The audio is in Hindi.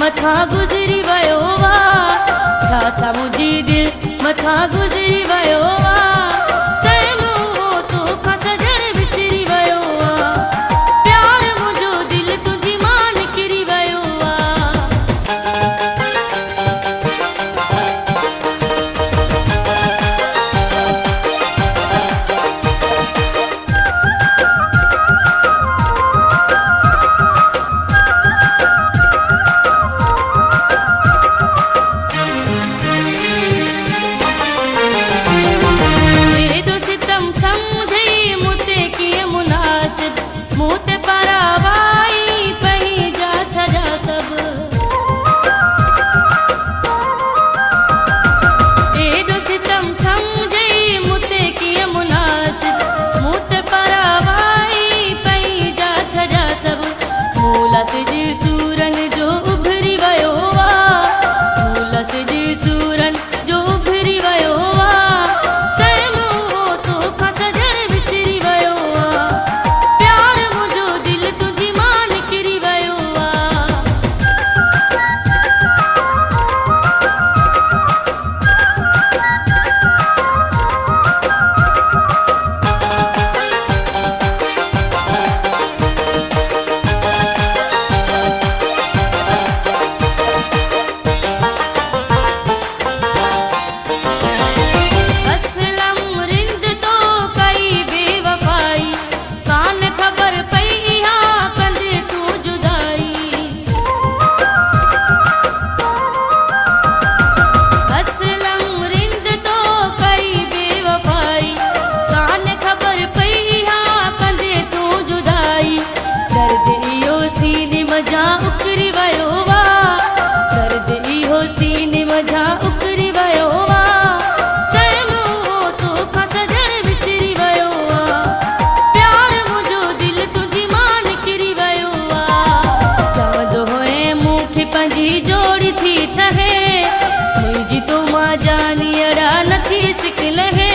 मथा गुज़री वयो वा, छा छा मुंहिंजी दिल मथा गुज़री वयो वा, चइनो हो तोखां सजण विसरी वयो वा, प्यार मुंहिंजो दिल तुंहिंजी मां निकिरी वयो वा। सूरन जो उभरी वयो वा, मूलस जी सूरन जो उभरी वयो वा, चइनो हो तोखां सजण विसरी वयो वा, प्यार मुंहिंजो दिल तुंहिंजी मां निकिरी वयो वा। मजा उकरी वयो वा, दर्द इहो सीने मजा उकरी वयो वा, चइनो हो तोखां सजण विसरी वयो वा, प्यार मुंहिंजो दिल तुंहिंजी मां निकिरी वयो वा, चवंदो होए मूंखे पंहिंजी जोड़ी थी ठहे, मुंहिंजी तो मां जानी अड़ा नथी सिक लहे।